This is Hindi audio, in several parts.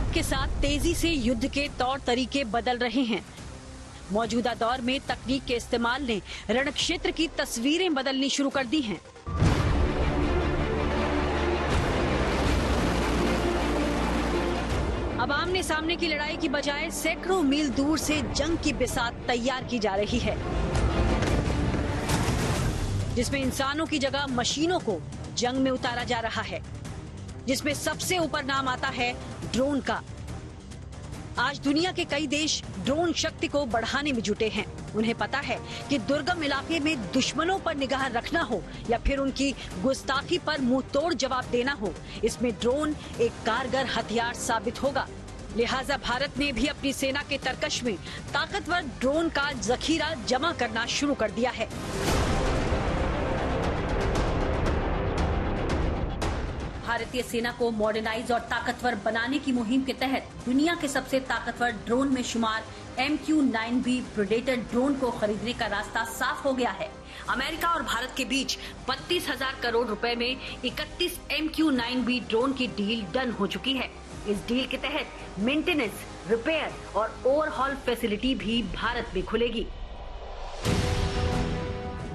वक्त के साथ तेजी से युद्ध के तौर तरीके बदल रहे हैं। मौजूदा दौर में तकनीक के इस्तेमाल ने रणक्षेत्र की तस्वीरें बदलनी शुरू कर दी हैं। अब आमने सामने की लड़ाई की बजाय सैकड़ों मील दूर से जंग की बिसात तैयार की जा रही है, जिसमें इंसानों की जगह मशीनों को जंग में उतारा जा रहा है, जिसमें सबसे ऊपर नाम आता है ड्रोन का। आज दुनिया के कई देश ड्रोन शक्ति को बढ़ाने में जुटे हैं। उन्हें पता है कि दुर्गम इलाके में दुश्मनों पर निगाह रखना हो या फिर उनकी गुस्ताखी पर मुंह तोड़ जवाब देना हो, इसमें ड्रोन एक कारगर हथियार साबित होगा। लिहाजा भारत ने भी अपनी सेना के तरकश में ताकतवर ड्रोन का जखीरा जमा करना शुरू कर दिया है। भारतीय सेना को मॉडर्नाइज और ताकतवर बनाने की मुहिम के तहत दुनिया के सबसे ताकतवर ड्रोन में शुमार MQ-9B प्रेडेटर ड्रोन को खरीदने का रास्ता साफ हो गया है। अमेरिका और भारत के बीच 32,000 करोड़ रुपए में 31 MQ-9B ड्रोन की डील डन हो चुकी है। इस डील के तहत मेंटेनेंस, रिपेयर और ओवरहॉल फैसिलिटी भी भारत में खुलेगी।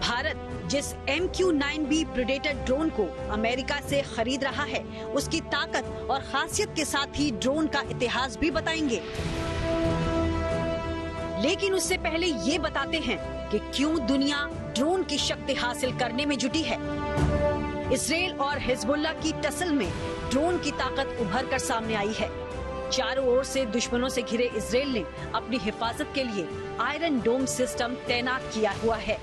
भारत जिस MQ-9B प्रेडेटर ड्रोन को अमेरिका से खरीद रहा है, उसकी ताकत और खासियत के साथ ही ड्रोन का इतिहास भी बताएंगे। लेकिन उससे पहले ये बताते हैं कि क्यों दुनिया ड्रोन की शक्ति हासिल करने में जुटी है। इसराइल और हिजबुल्लाह की टसल में ड्रोन की ताकत उभर कर सामने आई है। चारों ओर से दुश्मनों से घिरे इसराइल ने अपनी हिफाजत के लिए आयरन डोम सिस्टम तैनात किया हुआ है।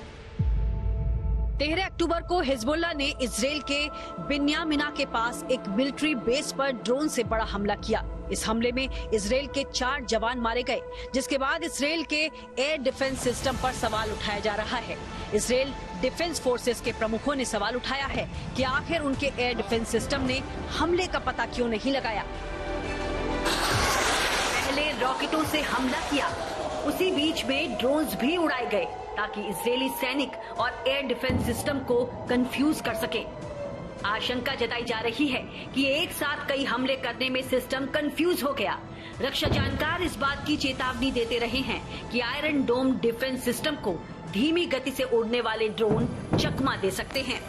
13 अक्टूबर को हिजबुल्लाह ने इसराइल के बिन्यामिना के पास एक मिलिट्री बेस पर ड्रोन से बड़ा हमला किया। इस हमले में इसराइल के 4 जवान मारे गए, जिसके बाद इसराइल के एयर डिफेंस सिस्टम पर सवाल उठाया जा रहा है। इसराइल डिफेंस फोर्सेस के प्रमुखों ने सवाल उठाया है कि आखिर उनके एयर डिफेंस सिस्टम ने हमले का पता क्यों नहीं लगाया। पहले रॉकेटों से हमला किया, उसी बीच में ड्रोन्स भी उड़ाए गए ताकि इजरायली सैनिक और एयर डिफेंस सिस्टम को कंफ्यूज कर सके। आशंका जताई जा रही है कि एक साथ कई हमले करने में सिस्टम कंफ्यूज हो गया। रक्षा जानकार इस बात की चेतावनी देते रहे हैं कि आयरन डोम डिफेंस सिस्टम को धीमी गति से उड़ने वाले ड्रोन चकमा दे सकते हैं।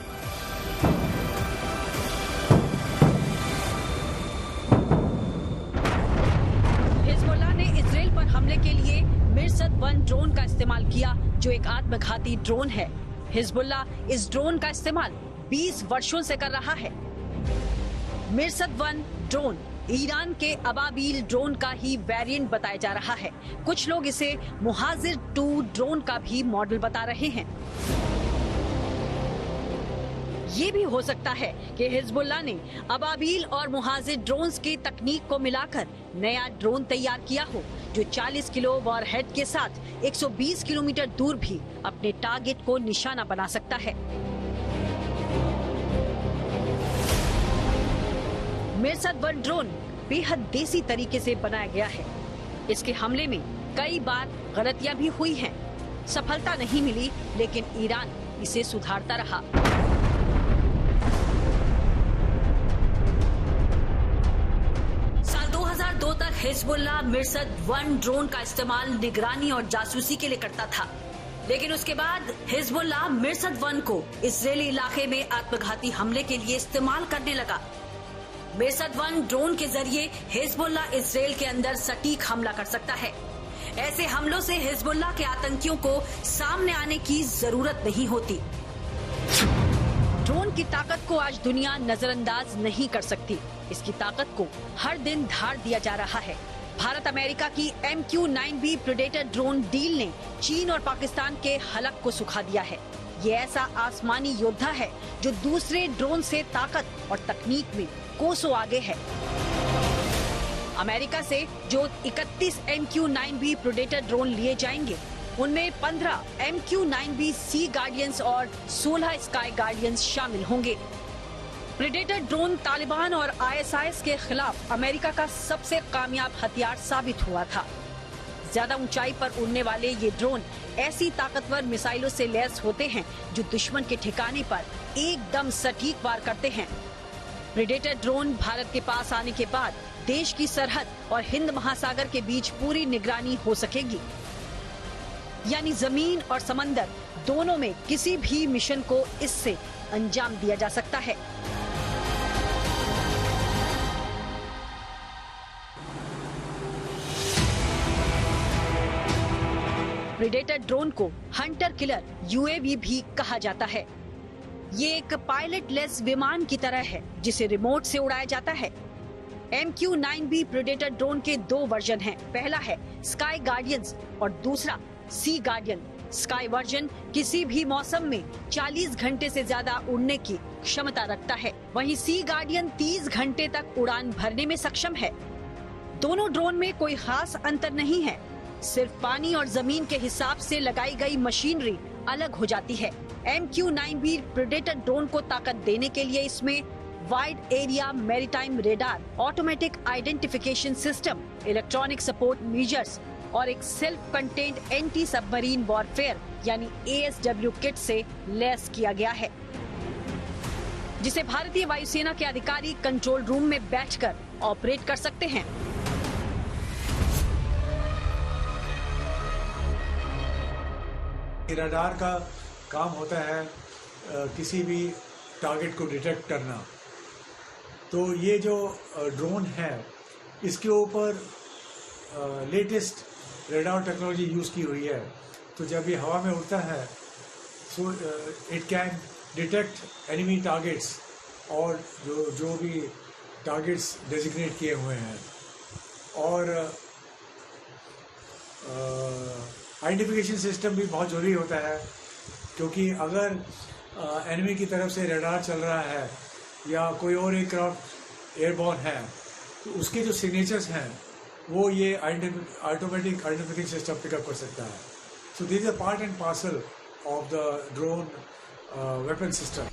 हिजबुल्लाह ने इसराइल पर हमले के लिए मिरसद-1 ड्रोन का इस्तेमाल किया, जो एक आत्मघाती ड्रोन है। हिजबुल्लाह इस ड्रोन का इस्तेमाल 20 वर्षों से कर रहा है। मिरसद-1 ड्रोन ईरान के अबाबील ड्रोन का ही वेरिएंट बताया जा रहा है। कुछ लोग इसे मुहाजिर-2 ड्रोन का भी मॉडल बता रहे हैं। ये भी हो सकता है कि हिजबुल्लाह ने अबाबील और मुहाजिर ड्रोन्स की तकनीक को मिलाकर नया ड्रोन तैयार किया हो, जो 40 किलो वॉरहेड के साथ 120 किलोमीटर दूर भी अपने टारगेट को निशाना बना सकता है। मिरसद-1 ड्रोन बेहद देसी तरीके से बनाया गया है। इसके हमले में कई बार गलतियां भी हुई हैं। सफलता नहीं मिली, लेकिन ईरान इसे सुधारता रहा। साल 2002 तक हिजबुल्लाह मिरसद-1 ड्रोन का इस्तेमाल निगरानी और जासूसी के लिए करता था, लेकिन उसके बाद हिजबुल्लाह मिरसद-1 को इजरायली इलाके में आत्मघाती हमले के लिए इस्तेमाल करने लगा। मिरसद-1 ड्रोन के जरिए हिजबुल्लाह इसराइल के अंदर सटीक हमला कर सकता है। ऐसे हमलों से हिजबुल्लाह के आतंकियों को सामने आने की जरूरत नहीं होती। ड्रोन की ताकत को आज दुनिया नजरअंदाज नहीं कर सकती। इसकी ताकत को हर दिन धार दिया जा रहा है। भारत अमेरिका की MQ-9B प्रेडेटर ड्रोन डील ने चीन और पाकिस्तान के हलक को सुखा दिया है। ये ऐसा आसमानी योद्धा है जो दूसरे ड्रोन से ताकत और तकनीक में कोसों आगे है। अमेरिका से जो 31 MQ-9B प्रेडेटर ड्रोन लिए जाएंगे, उनमें 15 MQ-9B सी गार्डियंस और 16 स्काई गार्डियंस शामिल होंगे। प्रेडेटर ड्रोन तालिबान और ISIS के खिलाफ अमेरिका का सबसे कामयाब हथियार साबित हुआ था। ज्यादा ऊंचाई पर उड़ने वाले ये ड्रोन ऐसी ताकतवर मिसाइलों से लैस होते हैं जो दुश्मन के ठिकाने पर एकदम सटीक वार करते हैं। प्रेडेटर ड्रोन भारत के पास आने के बाद देश की सरहद और हिंद महासागर के बीच पूरी निगरानी हो सकेगी। यानी जमीन और समंदर दोनों में किसी भी मिशन को इससे अंजाम दिया जा सकता है। प्रेडेटर ड्रोन को हंटर किलर यूएवी भी कहा जाता है। ये एक पायलट लेस विमान की तरह है जिसे रिमोट से उड़ाया जाता है। MQ-9B प्रेडेटर ड्रोन के 2 वर्जन हैं। पहला है स्काई गार्डियंस और दूसरा सी गार्डियन। स्काई वर्जन किसी भी मौसम में 40 घंटे से ज्यादा उड़ने की क्षमता रखता है, वहीं सी गार्डियन 30 घंटे तक उड़ान भरने में सक्षम है। दोनों ड्रोन में कोई खास अंतर नहीं है, सिर्फ पानी और जमीन के हिसाब से लगाई गई मशीनरी अलग हो जाती है। MQ-9B प्रेडेटर ड्रोन को ताकत देने के लिए इसमें wide area maritime radar, automatic identification system, electronic support measures और एक self contained anti submarine warfare यानी ASW किट से लैस किया गया है, जिसे भारतीय वायुसेना के अधिकारी कंट्रोल रूम में बैठकर ऑपरेट कर सकते हैं। रडार का काम होता है किसी भी टारगेट को डिटेक्ट करना। तो ये जो ड्रोन है इसके ऊपर लेटेस्ट रडार टेक्नोलॉजी यूज़ की हुई है। तो जब ये हवा में उड़ता है so it can detect enemy targets और जो भी टारगेट्स डेजिग्नेट किए हुए हैं। और आइडेंटिफिकेशन सिस्टम भी बहुत ज़रूरी होता है, क्योंकि अगर एनिमी की तरफ से रडार चल रहा है या कोई और एयरक्राफ्ट एयरबॉर्न है तो उसके जो सिग्नेचर्स हैं वो ये ऑटोमेटिक आइडेंटिफिकेशन सिस्टम पिकअप कर सकता है। So this is a part and parcel of the drone weapon system.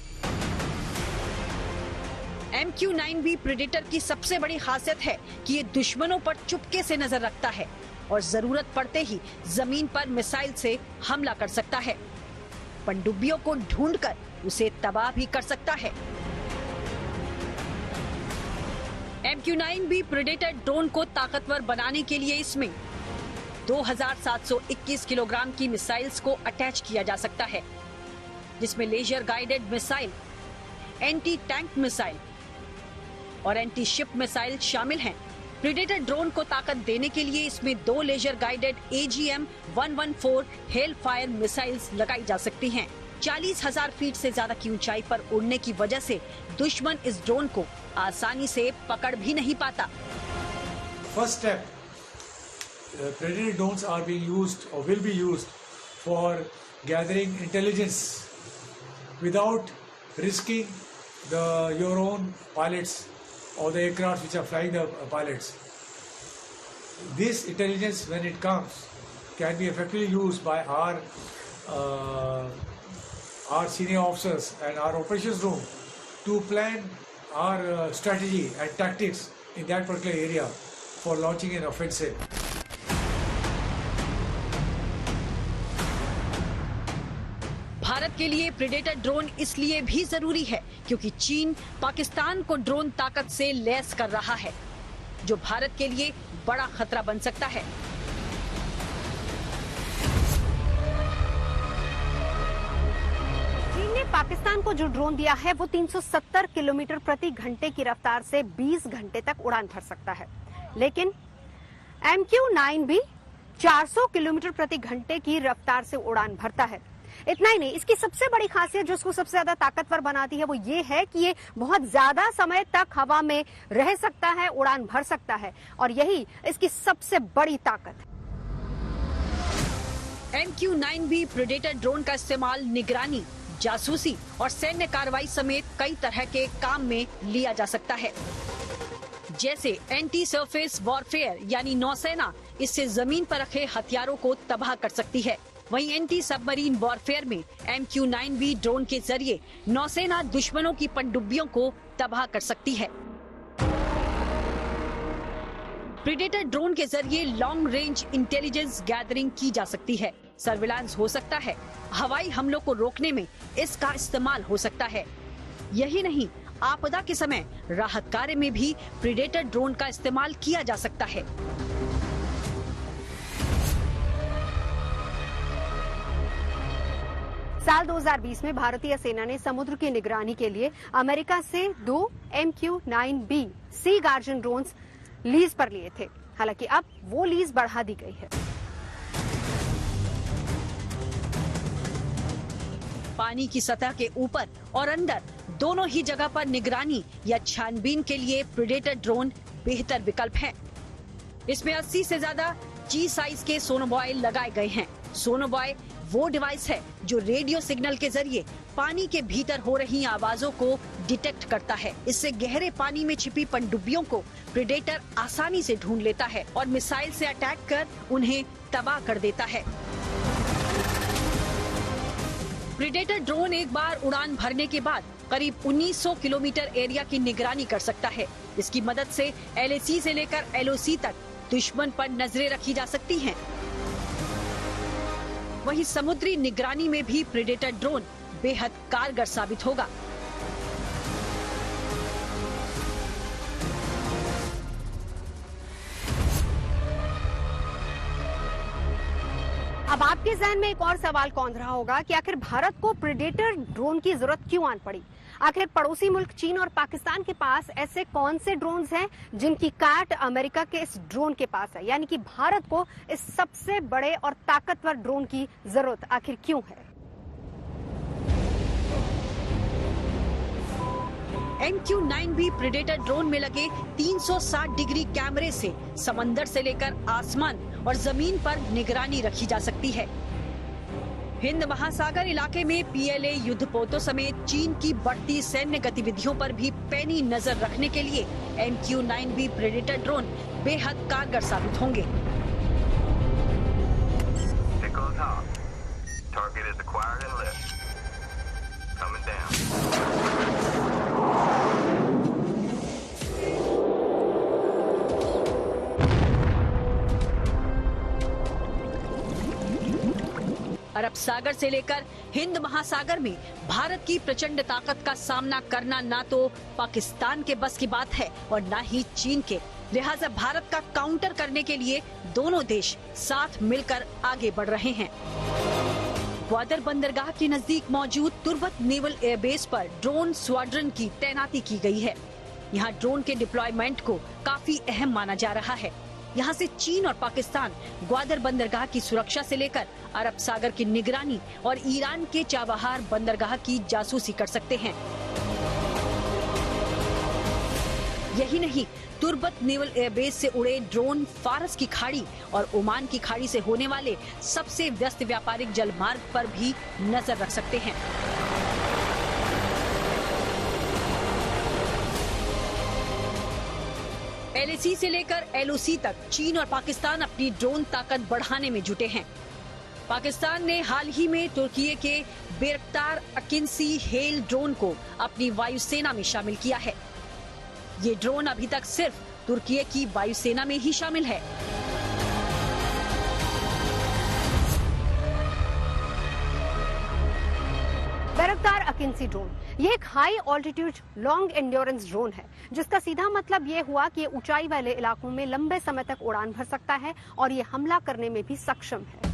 MQ-9B predator की सबसे बड़ी खासियत है कि ये दुश्मनों पर चुपके से नजर रखता है और जरूरत पड़ते ही जमीन पर मिसाइल से हमला कर सकता है, पनडुब्बियों को ढूंढकर उसे तबाह भी कर सकता है। MQ-9B प्रेडेटर ड्रोन को ताकतवर बनाने के लिए इसमें 2721 किलोग्राम की मिसाइल्स को अटैच किया जा सकता है, जिसमें laser guided missile, anti tank missile और एंटी शिप मिसाइल शामिल हैं। प्रेडेटर ड्रोन को ताकत देने के लिए इसमें 2 laser guided AGM-114 Hellfire missiles लगाई जा सकती हैं। 40,000 फीट से ज्यादा की ऊंचाई पर उड़ने की वजह से दुश्मन इस ड्रोन को आसानी से पकड़ भी नहीं पाता। First step, predator drones are being used or will be used for gathering intelligence without risking your own pilots or the aircraft which are flying the pilots. This intelligence, when it comes, can be effectively used by our senior officers and our operations room to plan our strategy and tactics in that particular area for launching an offensive. Bharat के लिए प्रेडेटर ड्रोन इसलिए भी जरूरी है क्योंकि चीन पाकिस्तान को ड्रोन ताकत से लैस कर रहा है, जो भारत के लिए बड़ा खतरा बन सकता है। चीन ने पाकिस्तान को जो ड्रोन दिया है वो 370 किलोमीटर प्रति घंटे की रफ्तार से 20 घंटे तक उड़ान भर सकता है, लेकिन MQ-9B 400 किलोमीटर प्रति घंटे की रफ्तार से उड़ान भरता है। इतना ही नहीं, इसकी सबसे बड़ी खासियत जो इसको सबसे ज्यादा ताकतवर बनाती है वो ये है कि ये बहुत ज्यादा समय तक हवा में रह सकता है, उड़ान भर सकता है, और यही इसकी सबसे बड़ी ताकत है। MQ-9B प्रेडेटर ड्रोन का इस्तेमाल निगरानी, जासूसी और सैन्य कार्रवाई समेत कई तरह के काम में लिया जा सकता है। जैसे एंटी सरफेस वॉरफेयर यानी नौसेना इससे जमीन पर रखे हथियारों को तबाह कर सकती है। वहीं एंटी सबमरीन वॉरफेयर में MQ-9B ड्रोन के जरिए नौसेना दुश्मनों की पनडुब्बियों को तबाह कर सकती है। प्रेडेटर ड्रोन के जरिए लॉन्ग रेंज इंटेलिजेंस गैदरिंग की जा सकती है, सर्विलांस हो सकता है, हवाई हमलों को रोकने में इसका इस्तेमाल हो सकता है। यही नहीं, आपदा के समय राहत कार्य में भी प्रीडेटर ड्रोन का इस्तेमाल किया जा सकता है। साल 2020 में भारतीय सेना ने समुद्र की निगरानी के लिए अमेरिका से 2 MQ-9B सी गार्जन ड्रोन्स लीज पर लिए थे। हालांकि अब वो लीज बढ़ा दी गई है। पानी की सतह के ऊपर और अंदर दोनों ही जगह पर निगरानी या छानबीन के लिए प्रीडेटर ड्रोन बेहतर विकल्प है। इसमें 80 से ज्यादा जी साइज के सोनोबॉय लगाए गए हैं। सोनोबॉय वो डिवाइस है जो रेडियो सिग्नल के जरिए पानी के भीतर हो रही आवाजों को डिटेक्ट करता है। इससे गहरे पानी में छिपी पनडुब्बियों को प्रीडेटर आसानी से ढूंढ लेता है और मिसाइल से अटैक कर उन्हें तबाह कर देता है। प्रीडेटर ड्रोन एक बार उड़ान भरने के बाद करीब 1900 किलोमीटर एरिया की निगरानी कर सकता है। इसकी मदद से LAC से लेकर LOC तक दुश्मन पर नजरें रखी जा सकती हैं। वहीं समुद्री निगरानी में भी प्रीडेटर ड्रोन बेहद कारगर साबित होगा। अब आपके जहन में एक और सवाल कौन रहा होगा कि आखिर भारत को प्रीडेटर ड्रोन की जरूरत क्यों आन पड़ी। आखिर पड़ोसी मुल्क चीन और पाकिस्तान के पास ऐसे कौन से ड्रोन्स हैं जिनकी काट अमेरिका के इस ड्रोन के पास है, यानी कि भारत को इस सबसे बड़े और ताकतवर ड्रोन की जरूरत आखिर क्यों है। MQ-9B प्रीडेटर ड्रोन में लगे 360 डिग्री कैमरे से समंदर से लेकर आसमान और जमीन पर निगरानी रखी जा सकती है। हिंद महासागर इलाके में PLA युद्धपोतों समेत चीन की बढ़ती सैन्य गतिविधियों पर भी पैनी नजर रखने के लिए MQ-9B प्रेडेटर ड्रोन बेहद कारगर साबित होंगे। अरब सागर से लेकर हिंद महासागर में भारत की प्रचंड ताकत का सामना करना ना तो पाकिस्तान के बस की बात है और ना ही चीन के। लिहाजा भारत का काउंटर करने के लिए दोनों देश साथ मिलकर आगे बढ़ रहे हैं। ग्वादर बंदरगाह के नजदीक मौजूद तुर्बत नेवल एयरबेस पर ड्रोन स्क्वाड्रन की तैनाती की गई है। यहाँ ड्रोन के डिप्लॉयमेंट को काफी अहम माना जा रहा है। यहाँ से चीन और पाकिस्तान ग्वादर बंदरगाह की सुरक्षा से लेकर अरब सागर की निगरानी और ईरान के चाबहार बंदरगाह की जासूसी कर सकते हैं। यही नहीं, तुर्बत नेवल एयरबेस से उड़े ड्रोन फारस की खाड़ी और ओमान की खाड़ी से होने वाले सबसे व्यस्त व्यापारिक जलमार्ग पर भी नजर रख सकते हैं। LAC से लेकर LOC तक चीन और पाकिस्तान अपनी ड्रोन ताकत बढ़ाने में जुटे हैं। पाकिस्तान ने हाल ही में तुर्की के बेरक्तार अकिंसी हेल ड्रोन को अपनी वायुसेना में शामिल किया है। ये ड्रोन अभी तक सिर्फ तुर्की की वायुसेना में ही शामिल है। बेरक्तार अकिंसी ड्रोन ये एक high altitude long endurance drone है, जिसका सीधा मतलब ये हुआ कि ये ऊंचाई वाले इलाकों में लंबे समय तक उड़ान भर सकता है और ये हमला करने में भी सक्षम है।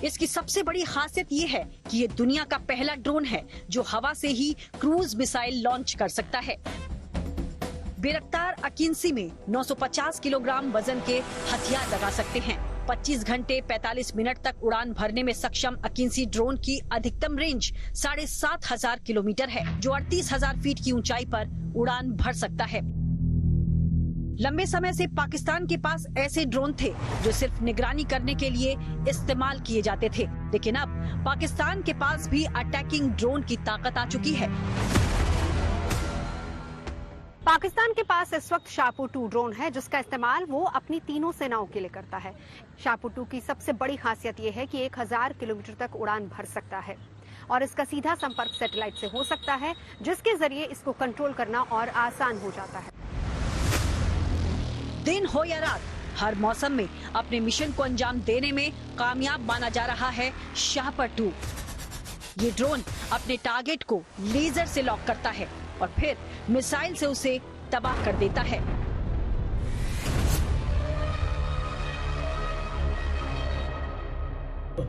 इसकी सबसे बड़ी खासियत ये है कि ये दुनिया का पहला ड्रोन है जो हवा से ही क्रूज मिसाइल लॉन्च कर सकता है। बेरक्तार अकिंसी में 950 किलोग्राम वजन के हथियार लगा सकते हैं। 25 घंटे 45 मिनट तक उड़ान भरने में सक्षम अकिंसी ड्रोन की अधिकतम रेंज 7,500 किलोमीटर है, जो 38,000 फीट की ऊंचाई पर उड़ान भर सकता है। लंबे समय से पाकिस्तान के पास ऐसे ड्रोन थे जो सिर्फ निगरानी करने के लिए इस्तेमाल किए जाते थे, लेकिन अब पाकिस्तान के पास भी अटैकिंग ड्रोन की ताकत आ चुकी है। पाकिस्तान के पास इस वक्त शाहपुर 2 ड्रोन है, जिसका इस्तेमाल वो अपनी तीनों सेनाओं के लिए करता है। शाहपुर 2 की सबसे बड़ी खासियत ये है कि 1000 किलोमीटर तक उड़ान भर सकता है और इसका सीधा संपर्क सैटेलाइट से हो सकता है, जिसके जरिए इसको कंट्रोल करना और आसान हो जाता है। दिन हो या रात, हर मौसम में अपने मिशन को अंजाम देने में कामयाब माना जा रहा है शाहपुर 2। ये ड्रोन अपने टारगेट को लेजर से लॉक करता है और फिर मिसाइल से उसे तबाह कर देता है।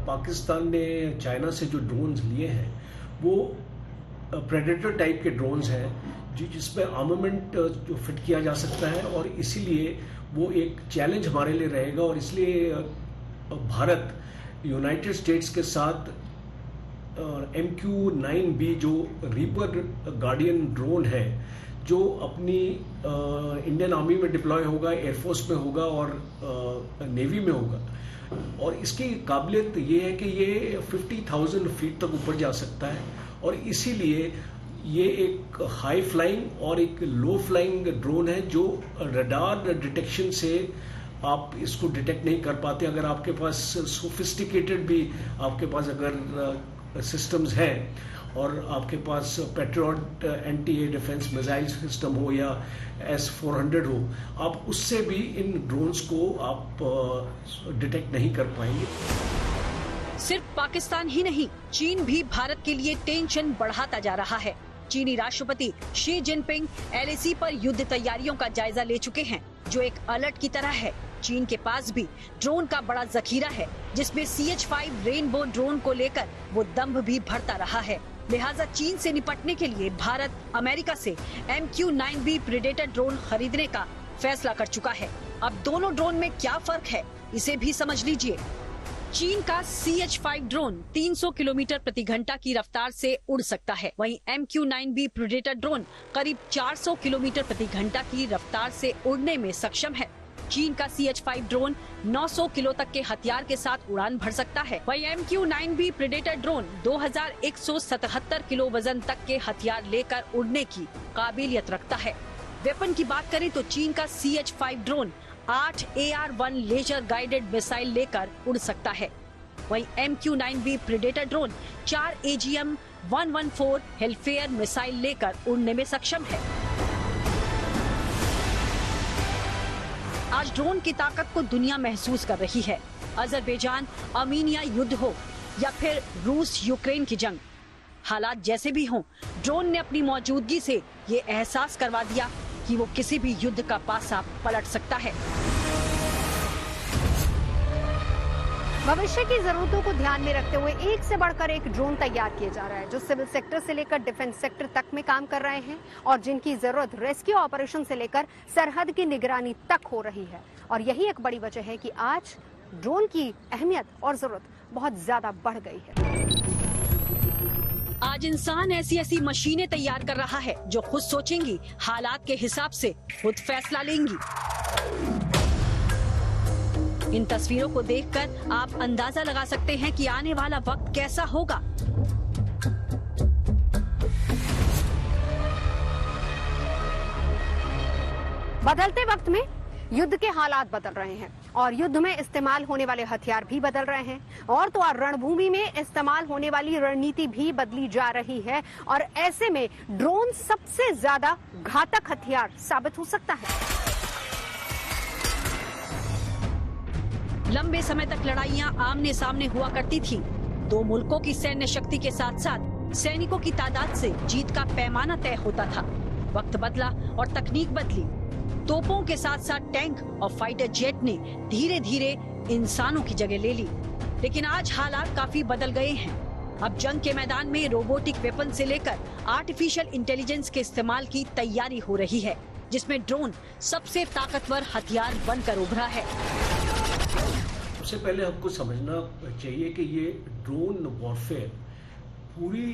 पाकिस्तान ने चाइना से जो ड्रोन्स लिए हैं वो प्रेडेटर टाइप के ड्रोन्स हैं जिसमें आर्मामेंट जो फिट किया जा सकता है, और इसीलिए वो एक चैलेंज हमारे लिए रहेगा। और इसलिए भारत यूनाइटेड स्टेट्स के साथ MQ-9B जो रीपर गार्डियन ड्रोन है, जो अपनी इंडियन आर्मी में डिप्लॉय होगा, एयरफोर्स में होगा और नेवी में होगा, और इसकी काबिलियत ये है कि ये 50,000 फीट तक ऊपर जा सकता है, और इसीलिए ये एक हाई फ्लाइंग और एक लो फ्लाइंग ड्रोन है जो रडार डिटेक्शन से आप इसको डिटेक्ट नहीं कर पाते। अगर आपके पास सोफिस्टिकेटेड भी आपके पास अगर सिस्टम्स हैं और आपके पास Patriot anti air defence missile system हो या S-400 हो, आप उससे भी इन ड्रोन्स को आप डिटेक्ट नहीं कर पाएंगे। सिर्फ पाकिस्तान ही नहीं, चीन भी भारत के लिए टेंशन बढ़ाता जा रहा है। चीनी राष्ट्रपति शी जिनपिंग LAC पर युद्ध तैयारियों का जायजा ले चुके हैं, जो एक अलर्ट की तरह है। चीन के पास भी ड्रोन का बड़ा जखीरा है, जिसमें CH-5 रेनबो ड्रोन को लेकर वो दंभ भी भरता रहा है। लिहाजा चीन से निपटने के लिए भारत अमेरिका से MQ-9B प्रेडेटर ड्रोन खरीदने का फैसला कर चुका है। अब दोनों ड्रोन में क्या फर्क है, इसे भी समझ लीजिए। चीन का CH-5 ड्रोन 300 किलोमीटर प्रति घंटा की रफ्तार से उड़ सकता है, वहीं MQ-9B प्रेडेटर ड्रोन करीब 400 किलोमीटर प्रति घंटा की रफ्तार से उड़ने में सक्षम है। चीन का CH-5 ड्रोन 900 किलो तक के हथियार के साथ उड़ान भर सकता है, वहीं MQ-9B प्रेडेटर ड्रोन 2177 किलो वजन तक के हथियार लेकर उड़ने की काबिलियत रखता है। वेपन की बात करें तो चीन का CH-5 drone 8 AR-1 laser guided missile लेकर उड़ सकता है, वहीं MQ-9B predator drone 4 AGM-114 हेलफेयर missile लेकर उड़ने में सक्षम है। आज ड्रोन की ताकत को दुनिया महसूस कर रही है। अजरबैजान अर्मीनिया युद्ध हो या फिर रूस यूक्रेन की जंग, हालात जैसे भी हों, ड्रोन ने अपनी मौजूदगी से ये एहसास करवा दिया कि वो किसी भी युद्ध का पासा पलट सकता है। भविष्य की जरूरतों को ध्यान में रखते हुए एक से बढ़कर एक ड्रोन तैयार किए जा रहा है, जो सिविल सेक्टर से लेकर डिफेंस सेक्टर तक में काम कर रहे हैं और जिनकी जरूरत रेस्क्यू ऑपरेशन से लेकर सरहद की निगरानी तक हो रही है। और यही एक बड़ी वजह है कि आज ड्रोन की अहमियत और जरूरत बहुत ज्यादा बढ़ गई है। आज इंसान ऐसी ऐसी मशीनें तैयार कर रहा है जो खुद सोचेंगी, हालात के हिसाब से खुद फैसला लेंगी। इन तस्वीरों को देखकर आप अंदाजा लगा सकते हैं कि आने वाला वक्त कैसा होगा। बदलते वक्त में युद्ध के हालात बदल रहे हैं और युद्ध में इस्तेमाल होने वाले हथियार भी बदल रहे हैं, और तो और रणभूमि में इस्तेमाल होने वाली रणनीति भी बदली जा रही है। और ऐसे में ड्रोन सबसे ज्यादा घातक हथियार साबित हो सकता है। लंबे समय तक लड़ाइयां आमने सामने हुआ करती थी। दो मुल्कों की सैन्य शक्ति के साथ साथ सैनिकों की तादाद से जीत का पैमाना तय होता था। वक्त बदला और तकनीक बदली। तोपों के साथ साथ टैंक और फाइटर जेट ने धीरे धीरे इंसानों की जगह ले ली। लेकिन आज हालात काफी बदल गए हैं। अब जंग के मैदान में रोबोटिक वेपन से लेकर आर्टिफिशियल इंटेलिजेंस के इस्तेमाल की तैयारी हो रही है, जिसमें ड्रोन सबसे ताकतवर हथियार बनकर उभरा है। सबसे पहले हमको समझना चाहिए कि ये ड्रोन वॉरफेयर पूरी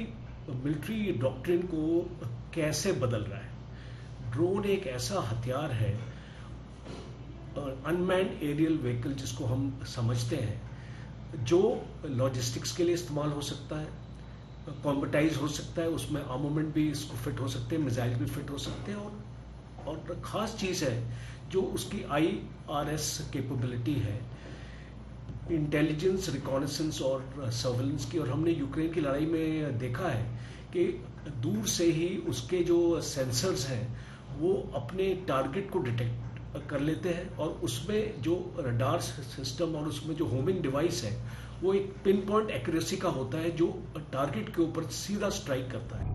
मिलिट्री डॉक्ट्रिन को कैसे बदल रहा है। ड्रोन एक ऐसा हथियार है, अनमैन्ड एरियल व्हीकल जिसको हम समझते हैं, जो लॉजिस्टिक्स के लिए इस्तेमाल हो सकता है, कॉम्बटाइज हो सकता है, उसमें आर्मामेंट भी इसको फिट हो सकते हैं, मिसाइल भी फिट हो सकते हैं, और खास चीज़ है जो उसकी IRS कैपेबिलिटी है, इंटेलिजेंस, रिकॉनेसेंस और सर्वेलेंस की। और हमने यूक्रेन की लड़ाई में देखा है कि दूर से ही उसके जो सेंसर्स हैं वो अपने टारगेट को डिटेक्ट कर लेते हैं, और उसमें जो रडार सिस्टम और उसमें जो होमिंग डिवाइस है वो एक पिन पॉइंट एक्यूरेसी का होता है जो टारगेट के ऊपर सीधा स्ट्राइक करता है।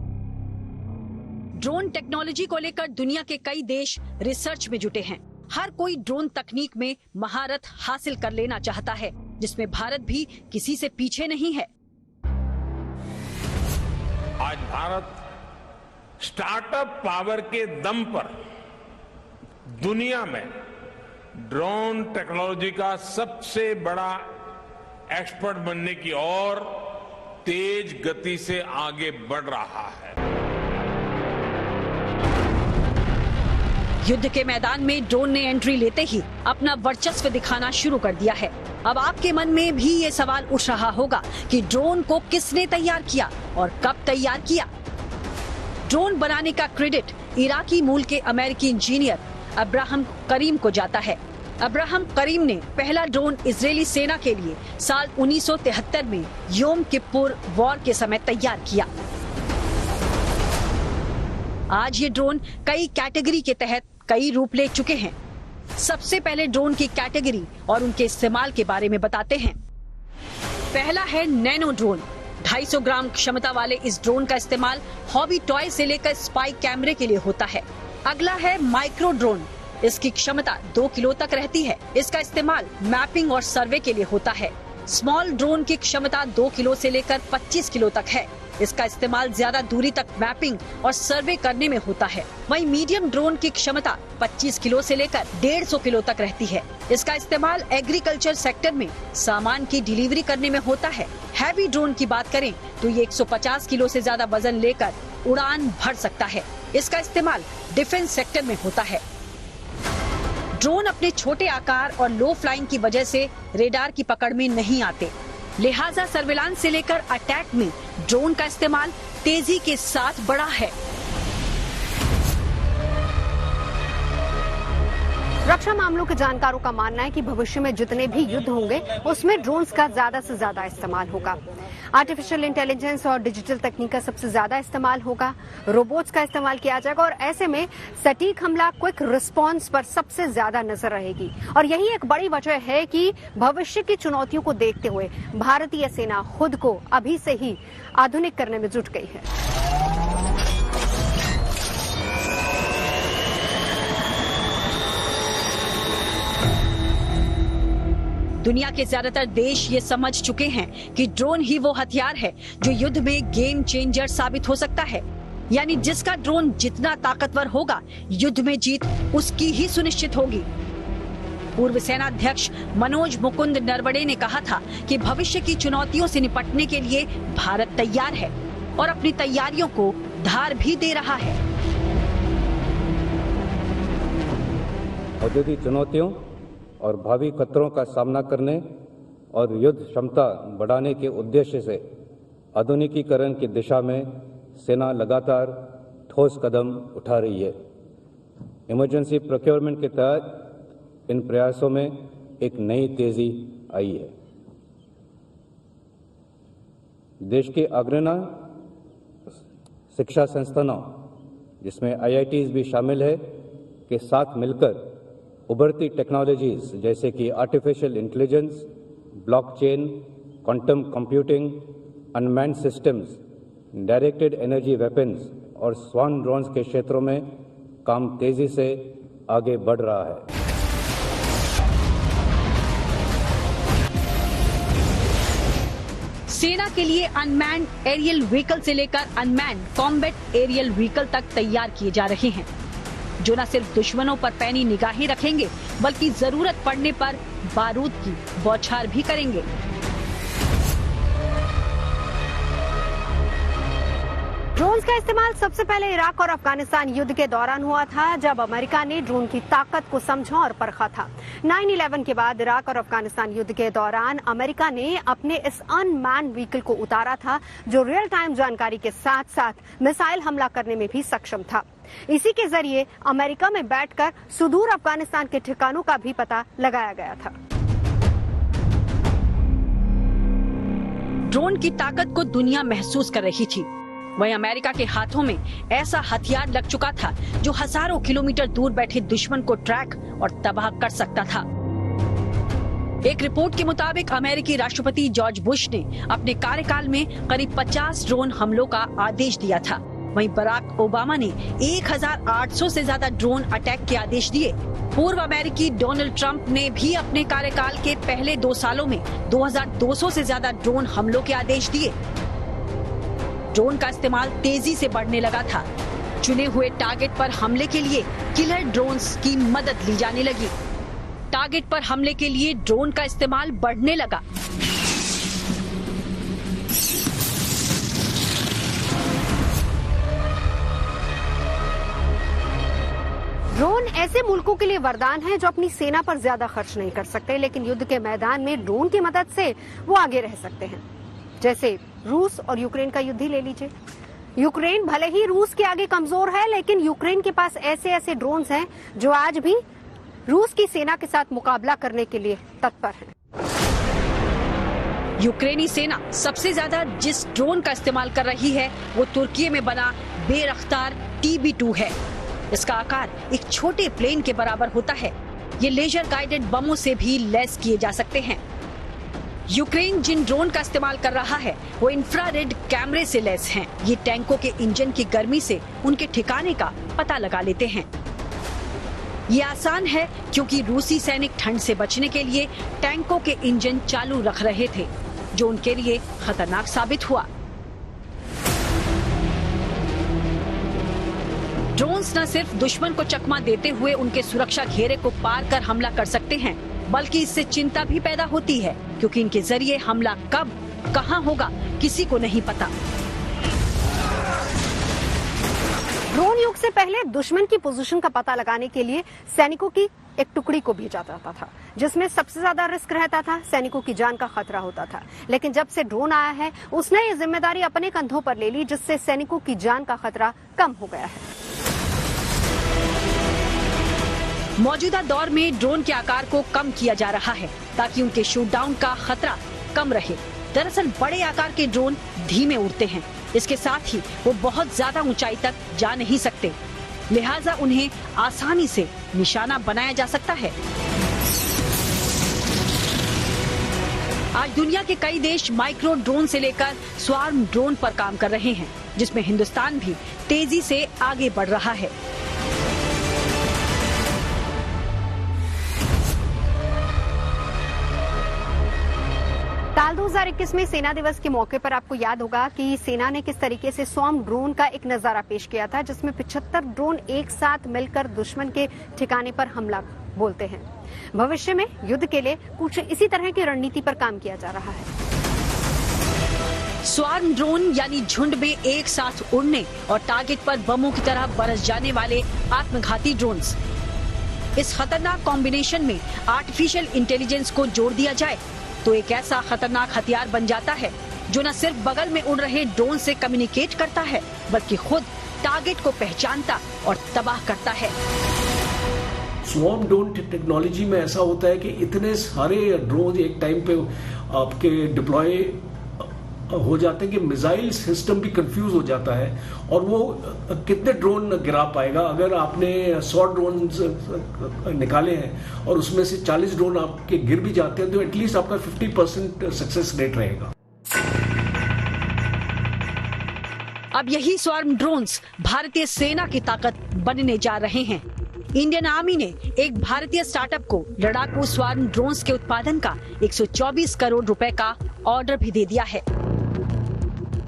ड्रोन टेक्नोलॉजी को लेकर दुनिया के कई देश रिसर्च में जुटे हैं। हर कोई ड्रोन तकनीक में महारत हासिल कर लेना चाहता है, जिसमें भारत भी किसी से पीछे नहीं है। आज भारत स्टार्टअप पावर के दम पर दुनिया में ड्रोन टेक्नोलॉजी का सबसे बड़ा एक्सपर्ट बनने की ओर तेज गति से आगे बढ़ रहा है। युद्ध के मैदान में ड्रोन ने एंट्री लेते ही अपना वर्चस्व दिखाना शुरू कर दिया है। अब आपके मन में भी ये सवाल उठ रहा होगा कि ड्रोन को किसने तैयार किया और कब तैयार किया। ड्रोन बनाने का क्रेडिट इराकी मूल के अमेरिकी इंजीनियर अब्राहम करीम को जाता है। अब्राहम करीम ने पहला ड्रोन इजरायली सेना के लिए साल 1973 में योम किप्पुर वॉर के समय तैयार किया। आज ये ड्रोन कई कैटेगरी के तहत कई रूप ले चुके हैं। सबसे पहले ड्रोन की कैटेगरी और उनके इस्तेमाल के बारे में बताते हैं। पहला है नैनो ड्रोन। 250 ग्राम क्षमता वाले इस ड्रोन का इस्तेमाल हॉबी टॉय से लेकर स्पाई कैमरे के लिए होता है। अगला है माइक्रो ड्रोन। इसकी क्षमता 2 किलो तक रहती है। इसका इस्तेमाल मैपिंग और सर्वे के लिए होता है। स्मॉल ड्रोन की क्षमता 2 किलो से लेकर 25 किलो तक है। इसका इस्तेमाल ज्यादा दूरी तक मैपिंग और सर्वे करने में होता है। वहीं मीडियम ड्रोन की क्षमता 25 किलो से लेकर 150 किलो तक रहती है। इसका इस्तेमाल एग्रीकल्चर सेक्टर में सामान की डिलीवरी करने में होता है। हैवी ड्रोन की बात करें तो ये 150 किलो से ज्यादा वजन लेकर उड़ान भर सकता है। इसका इस्तेमाल डिफेंस सेक्टर में होता है। ड्रोन अपने छोटे आकार और लो फ्लाइंग की वजह से रेडार की पकड़ में नहीं आते, लिहाजा सर्विलांस से लेकर अटैक में ड्रोन का इस्तेमाल तेजी के साथ बढ़ा है। रक्षा मामलों के जानकारों का मानना है कि भविष्य में जितने भी युद्ध होंगे उसमें ड्रोन्स का ज्यादा से ज्यादा इस्तेमाल होगा। आर्टिफिशियल इंटेलिजेंस और डिजिटल तकनीक का सबसे ज्यादा इस्तेमाल होगा। रोबोट्स का इस्तेमाल किया जाएगा और ऐसे में सटीक हमला, क्विक रिस्पांस पर सबसे ज्यादा नजर रहेगी। और यही एक बड़ी वजह है कि भविष्य की चुनौतियों को देखते हुए भारतीय सेना खुद को अभी से ही आधुनिक करने में जुट गई है। दुनिया के ज्यादातर देश ये समझ चुके हैं कि ड्रोन ही वो हथियार है जो युद्ध में गेम चेंजर साबित हो सकता है। यानी जिसका ड्रोन जितना ताकतवर होगा, युद्ध में जीत उसकी ही सुनिश्चित होगी। पूर्व सेना अध्यक्ष मनोज मुकुंद नरवणे ने कहा था कि भविष्य की चुनौतियों से निपटने के लिए भारत तैयार है और अपनी तैयारियों को धार भी दे रहा है। औद्योगिक चुनौतियों और भावी खतरों का सामना करने और युद्ध क्षमता बढ़ाने के उद्देश्य से आधुनिकीकरण की दिशा में सेना लगातार ठोस कदम उठा रही है। इमरजेंसी प्रोक्योरमेंट के तहत इन प्रयासों में एक नई तेजी आई है। देश के अग्रणी शिक्षा संस्थानों, जिसमें IITs भी शामिल है, के साथ मिलकर उभरती टेक्नोलॉजीज जैसे कि artificial intelligence, blockchain, quantum computing, unmanned systems, directed energy weapons और स्वान ड्रोन्स के क्षेत्रों में काम तेजी से आगे बढ़ रहा है। सेना के लिए अनमैन्ड एरियल व्हीकल से लेकर अनमैन्ड कॉम्बैट एरियल व्हीकल तक तैयार किए जा रहे हैं, जो न सिर्फ दुश्मनों पर पैनी निगाहें रखेंगे बल्कि जरूरत पड़ने पर बारूद की बौछार भी करेंगे। ड्रोन्स का इस्तेमाल सबसे पहले इराक और अफगानिस्तान युद्ध के दौरान हुआ था, जब अमेरिका ने ड्रोन की ताकत को समझा और परखा था। 9/11 के बाद इराक और अफगानिस्तान युद्ध के दौरान अमेरिका ने अपने इस अनमैन्ड व्हीकल को उतारा था, जो रियल टाइम जानकारी के साथ साथ मिसाइल हमला करने में भी सक्षम था। इसी के जरिए अमेरिका में बैठकर सुदूर अफगानिस्तान के ठिकानों का भी पता लगाया गया था। ड्रोन की ताकत को दुनिया महसूस कर रही थी। वहीं अमेरिका के हाथों में ऐसा हथियार लग चुका था जो हजारों किलोमीटर दूर बैठे दुश्मन को ट्रैक और तबाह कर सकता था। एक रिपोर्ट के मुताबिक अमेरिकी राष्ट्रपति जॉर्ज बुश ने अपने कार्यकाल में करीब 50 ड्रोन हमलों का आदेश दिया था। वहीं बराक ओबामा ने 1800 से ज्यादा ड्रोन अटैक के आदेश दिए। पूर्व अमेरिकी डोनाल्ड ट्रंप ने भी अपने कार्यकाल के पहले 2 सालों में 2200 से ज्यादा ड्रोन हमलों के आदेश दिए। ड्रोन का इस्तेमाल तेजी से बढ़ने लगा था। चुने हुए टारगेट पर हमले के लिए किलर ड्रोन्स की मदद ली जाने लगी। टारगेट पर हमले के लिए ड्रोन का इस्तेमाल बढ़ने लगा। ड्रोन ऐसे मुल्कों के लिए वरदान है जो अपनी सेना पर ज्यादा खर्च नहीं कर सकते, लेकिन युद्ध के मैदान में ड्रोन की मदद से वो आगे रह सकते हैं। जैसे रूस और यूक्रेन का युद्ध ही ले लीजिए। यूक्रेन भले ही रूस के आगे कमजोर है, लेकिन यूक्रेन के पास ऐसे ऐसे ड्रोन्स हैं जो आज भी रूस की सेना के साथ मुकाबला करने के लिए तत्पर हैं। यूक्रेनी सेना सबसे ज्यादा जिस ड्रोन का इस्तेमाल कर रही है वो तुर्की में बना बेरख्तार TB2 है। इसका आकार एक छोटे प्लेन के बराबर होता है। ये लेजर गाइडेड बमों से भी लैस किए जा सकते हैं। यूक्रेन जिन ड्रोन का इस्तेमाल कर रहा है वो इंफ्रारेड कैमरे से लैस हैं। ये टैंकों के इंजन की गर्मी से उनके ठिकाने का पता लगा लेते हैं। ये आसान है क्योंकि रूसी सैनिक ठंड से बचने के लिए टैंकों के इंजन चालू रख रहे थे, जो उनके लिए खतरनाक साबित हुआ। ड्रोन्स न सिर्फ दुश्मन को चकमा देते हुए उनके सुरक्षा घेरे को पार कर हमला कर सकते हैं, बल्कि इससे चिंता भी पैदा होती है क्योंकि इनके जरिए हमला कब कहां होगा किसी को नहीं पता। ड्रोन युग से पहले दुश्मन की पोजीशन का पता लगाने के लिए सैनिकों की एक टुकड़ी को भेजा जाता था, जिसमें सबसे ज्यादा रिस्क रहता था, सैनिकों की जान का खतरा होता था। लेकिन जब से ड्रोन आया है उसने ये जिम्मेदारी अपने कंधों पर ले ली, जिससे सैनिकों की जान का खतरा कम हो गया है। मौजूदा दौर में ड्रोन के आकार को कम किया जा रहा है ताकि उनके शूट डाउन का खतरा कम रहे। दरअसल बड़े आकार के ड्रोन धीमे उड़ते हैं, इसके साथ ही वो बहुत ज्यादा ऊंचाई तक जा नहीं सकते, लिहाजा उन्हें आसानी से निशाना बनाया जा सकता है। आज दुनिया के कई देश माइक्रो ड्रोन से लेकर स्वार्म ड्रोन पर काम कर रहे हैं, जिसमें हिंदुस्तान भी तेजी से आगे बढ़ रहा है। साल 2021 में सेना दिवस के मौके पर आपको याद होगा कि सेना ने किस तरीके से स्वार्म ड्रोन का एक नजारा पेश किया था, जिसमें 75 ड्रोन एक साथ मिलकर दुश्मन के ठिकाने पर हमला बोलते हैं। भविष्य में युद्ध के लिए कुछ इसी तरह की रणनीति पर काम किया जा रहा है। स्वार्म ड्रोन यानी झुंड में एक साथ उड़ने और टारगेट पर बमों की तरह बरस जाने वाले आत्मघाती ड्रोन्स। इस खतरनाक कॉम्बिनेशन में आर्टिफिशियल इंटेलिजेंस को जोड़ दिया जाए तो एक ऐसा खतरनाक हथियार बन जाता है जो न सिर्फ बगल में उड़ रहे ड्रोन से कम्युनिकेट करता है, बल्कि खुद टारगेट को पहचानता और तबाह करता है। स्वार्म ड्रोन टेक्नोलॉजी में ऐसा होता है कि इतने सारे ड्रोन एक टाइम पे आपके डिप्लॉय हो जाते हैं कि मिसाइल सिस्टम भी कंफ्यूज हो जाता है और वो कितने ड्रोन गिरा पाएगा। अगर आपने 100 ड्रोन निकाले हैं और उसमें से 40 ड्रोन आपके गिर भी जाते हैं तो एटलीस्ट आपका 50% सक्सेस रेट रहेगा। अब यही स्वार्म ड्रोन्स भारतीय सेना की ताकत बनने जा रहे हैं। इंडियन आर्मी ने एक भारतीय स्टार्टअप को लड़ाकू स्वार्म ड्रोन्स के उत्पादन का 124 करोड़ रुपए का ऑर्डर भी दे दिया है।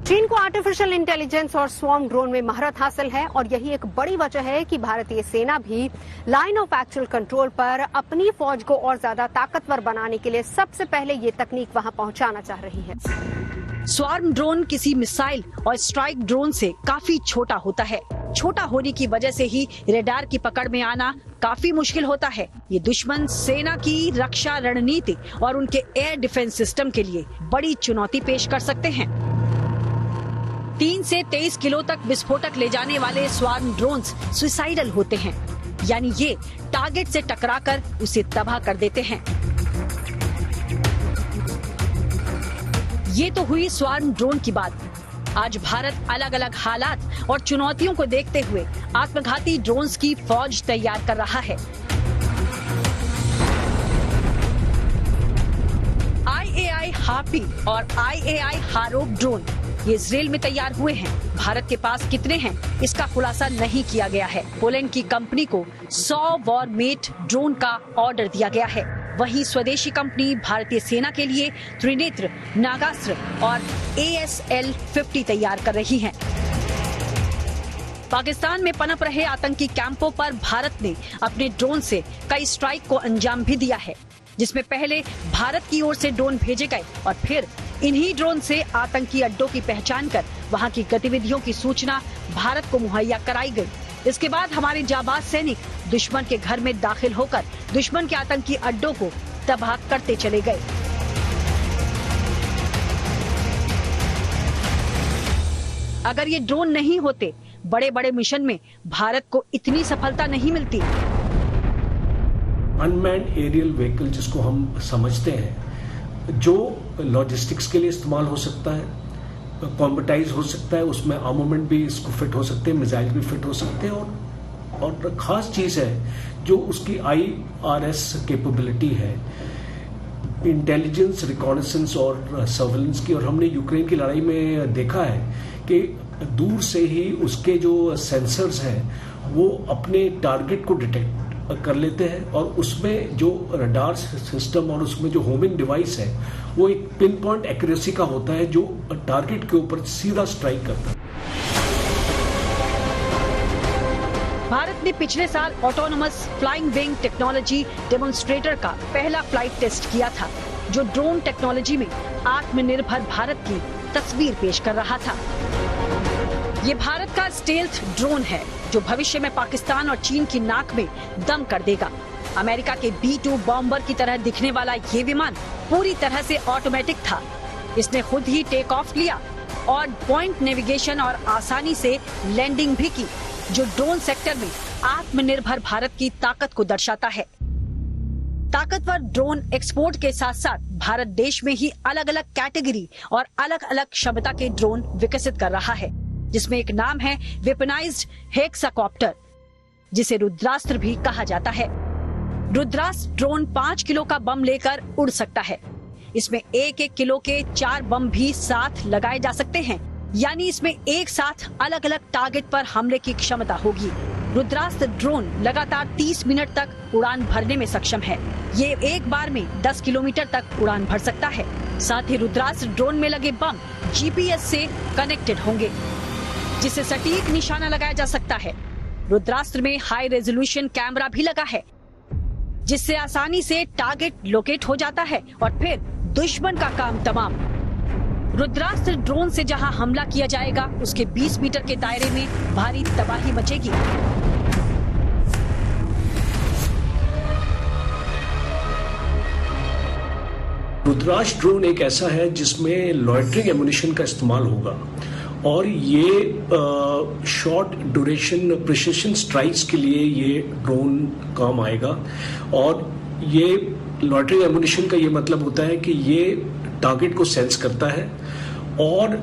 चीन को आर्टिफिशियल इंटेलिजेंस और स्वार्म ड्रोन में महारत हासिल है और यही एक बड़ी वजह है कि भारतीय सेना भी लाइन ऑफ एक्चुअल कंट्रोल पर अपनी फौज को और ज्यादा ताकतवर बनाने के लिए सबसे पहले ये तकनीक वहां पहुंचाना चाह रही है। स्वार्म ड्रोन किसी मिसाइल और स्ट्राइक ड्रोन से काफी छोटा होता है। छोटा होने की वजह से ही रडार की पकड़ में आना काफी मुश्किल होता है। ये दुश्मन सेना की रक्षा रणनीति और उनके एयर डिफेंस सिस्टम के लिए बड़ी चुनौती पेश कर सकते हैं। 3 से 23 किलो तक विस्फोटक ले जाने वाले स्वार्म ड्रोन्स सुसाइडल होते हैं, यानी ये टारगेट से टकराकर उसे तबाह कर देते हैं। ये तो हुई स्वार्म ड्रोन की बात। आज भारत अलग अलग हालात और चुनौतियों को देखते हुए आत्मघाती ड्रोन्स की फौज तैयार कर रहा है। हार्पी और IAI हारोप ड्रोन ये इजराइल में तैयार हुए हैं। भारत के पास कितने हैं इसका खुलासा नहीं किया गया है। पोलैंड की कंपनी को 100 वॉरमेट ड्रोन का ऑर्डर दिया गया है। वहीं स्वदेशी कंपनी भारतीय सेना के लिए त्रिनेत्र, नागास्त्र और ASL-50 तैयार कर रही है। पाकिस्तान में पनप रहे आतंकी कैंपों पर भारत ने अपने ड्रोन से कई स्ट्राइक को अंजाम भी दिया है, जिसमें पहले भारत की ओर से ड्रोन भेजे गए और फिर इन्हीं ड्रोन से आतंकी अड्डों की पहचान कर वहां की गतिविधियों की सूचना भारत को मुहैया कराई गई। इसके बाद हमारे जाबाज सैनिक दुश्मन के घर में दाखिल होकर दुश्मन के आतंकी अड्डों को तबाह करते चले गए। अगर ये ड्रोन नहीं होते, बड़े बड़े मिशन में भारत को इतनी सफलता नहीं मिलती। अनमैन्ड एरियल व्हीकल जिसको हम समझते हैं, जो लॉजिस्टिक्स के लिए इस्तेमाल हो सकता है, कॉम्बेटाइज हो सकता है, उसमें आर्मामेंट भी इसको फिट हो सकते हैं, मिसाइल भी फिट हो सकते हैं, और खास चीज है जो उसकी IRS कैपेबिलिटी है, इंटेलिजेंस, रिकॉनेसेंस और सर्वेलेंस की। और हमने यूक्रेन की लड़ाई में देखा है कि दूर से ही उसके जो सेंसर्स हैं वो अपने टारगेट को डिटेक्ट कर लेते हैं, और उसमें जो रडार सिस्टम और उसमें जो होमिंग डिवाइस है वो एक पिन पॉइंट एक्यूरेसी का होता है जो टारगेट के ऊपर सीधा स्ट्राइक करता है। भारत ने पिछले साल autonomous flying wing technology demonstrator का पहला फ्लाइट टेस्ट किया था, जो ड्रोन टेक्नोलॉजी में आत्मनिर्भर भारत की तस्वीर पेश कर रहा था। ये भारत का स्टेल्थ ड्रोन है जो भविष्य में पाकिस्तान और चीन की नाक में दम कर देगा। अमेरिका के B-2 बॉम्बर की तरह दिखने वाला ये विमान पूरी तरह से ऑटोमेटिक था। इसने खुद ही टेक ऑफ लिया और पॉइंट नेविगेशन और आसानी से लैंडिंग भी की, जो ड्रोन सेक्टर में आत्मनिर्भर भारत की ताकत को दर्शाता है। ताकतवर ड्रोन एक्सपोर्ट के साथ साथ भारत देश में ही अलग अलग कैटेगरी और अलग अलग क्षमता के ड्रोन विकसित कर रहा है, जिसमें एक नाम है वेपनाइज्ड हेक्साकॉप्टर, जिसे रुद्रास्त्र भी कहा जाता है। रुद्रास्त्र ड्रोन 5 किलो का बम लेकर उड़ सकता है। इसमें 1-1 किलो के 4 बम भी साथ लगाए जा सकते हैं, यानी इसमें एक साथ अलग अलग टारगेट पर हमले की क्षमता होगी। रुद्रास्त्र ड्रोन लगातार 30 मिनट तक उड़ान भरने में सक्षम है। ये एक बार में 10 किलोमीटर तक उड़ान भर सकता है। साथ ही रुद्रास्त्र ड्रोन में लगे बम GPS से कनेक्टेड होंगे, जिससे सटीक निशाना लगाया जा सकता है। रुद्रास्त्र में हाई रेजोल्यूशन कैमरा भी लगा है, जिससे आसानी से टारगेट लोकेट हो जाता है और फिर दुश्मन का काम तमाम। रुद्रास्त्र ड्रोन से जहां हमला किया जाएगा, उसके 20 मीटर के दायरे में भारी तबाही मचेगी। रुद्रास्त्र ड्रोन एक ऐसा है जिसमें लॉयटरिंग एमुनिशन का इस्तेमाल होगा, और ये शॉर्ट ड्यूरेशन प्रिसिशन स्ट्राइक्स के लिए ये ड्रोन काम आएगा। और ये लॉयटरिंग एमुनिशन का ये मतलब होता है कि ये टारगेट को सेंस करता है और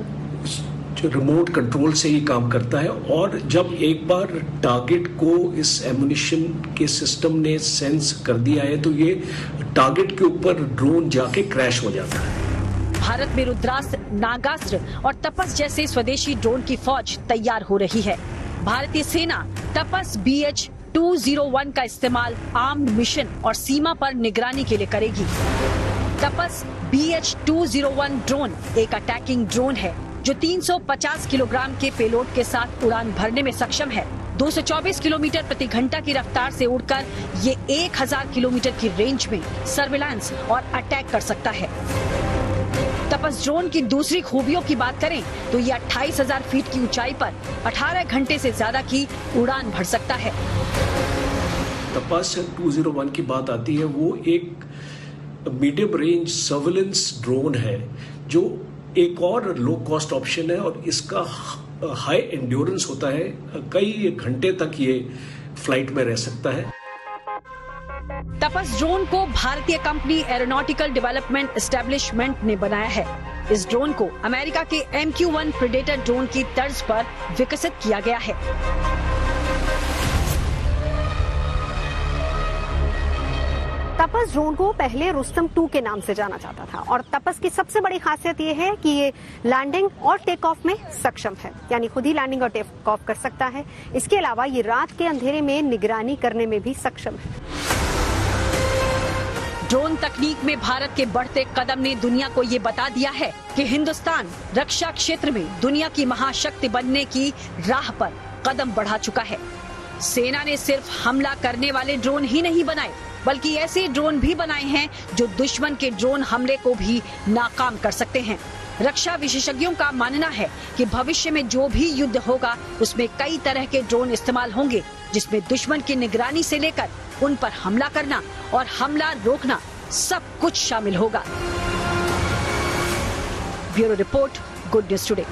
जो रिमोट कंट्रोल से ही काम करता है, और जब एक बार टारगेट को इस एमुनिशन के सिस्टम ने सेंस कर दिया है तो ये टारगेट के ऊपर ड्रोन जाके क्रैश हो जाता है। भारत में रुद्रास्त्र, नागास्त्र और तपस जैसे स्वदेशी ड्रोन की फौज तैयार हो रही है। भारतीय सेना तपस BH-201 का इस्तेमाल आर्म्ड मिशन और सीमा पर निगरानी के लिए करेगी। तपस BH-201 ड्रोन एक अटैकिंग ड्रोन है जो 350 किलोग्राम के पेलोड के साथ उड़ान भरने में सक्षम है। 224 किलोमीटर प्रति घंटा की रफ्तार से उड़कर ये 1000 किलोमीटर की रेंज में सर्विलांस और अटैक कर सकता है। तपस ड्रोन की दूसरी खूबियों की बात करें तो ये 28,000 फीट की ऊंचाई पर 18 घंटे से ज्यादा की उड़ान भर सकता है। तपस 201 की बात आती है, वो एक मीडियम रेंज सर्विलेंस ड्रोन है जो एक और लो कॉस्ट ऑप्शन है, और इसका हाई एंड्योरेंस होता है, कई घंटे तक ये फ्लाइट में रह सकता है। तपस ड्रोन को भारतीय कंपनी एरोनॉटिकल डेवलपमेंट एस्टेब्लिशमेंट ने बनाया है। इस ड्रोन को अमेरिका के MQ-1 प्रेडेटर ड्रोन की तर्ज पर विकसित किया गया है। तपस ड्रोन को पहले रुस्तम 2 के नाम से जाना जाता था और तपस की सबसे बड़ी खासियत ये है कि ये लैंडिंग और टेक ऑफ में सक्षम है, यानी खुद ही लैंडिंग और टेक ऑफ कर सकता है। इसके अलावा ये रात के अंधेरे में निगरानी करने में भी सक्षम है। ड्रोन तकनीक में भारत के बढ़ते कदम ने दुनिया को ये बता दिया है कि हिंदुस्तान रक्षा क्षेत्र में दुनिया की महाशक्ति बनने की राह पर कदम बढ़ा चुका है। सेना ने सिर्फ हमला करने वाले ड्रोन ही नहीं बनाए, बल्कि ऐसे ड्रोन भी बनाए हैं जो दुश्मन के ड्रोन हमले को भी नाकाम कर सकते हैं। रक्षा विशेषज्ञों का मानना है कि भविष्य में जो भी युद्ध होगा उसमें कई तरह के ड्रोन इस्तेमाल होंगे, जिसमें दुश्मन की निगरानी से लेकर उन पर हमला करना और हमला रोकना सब कुछ शामिल होगा। Bureau report, good news today.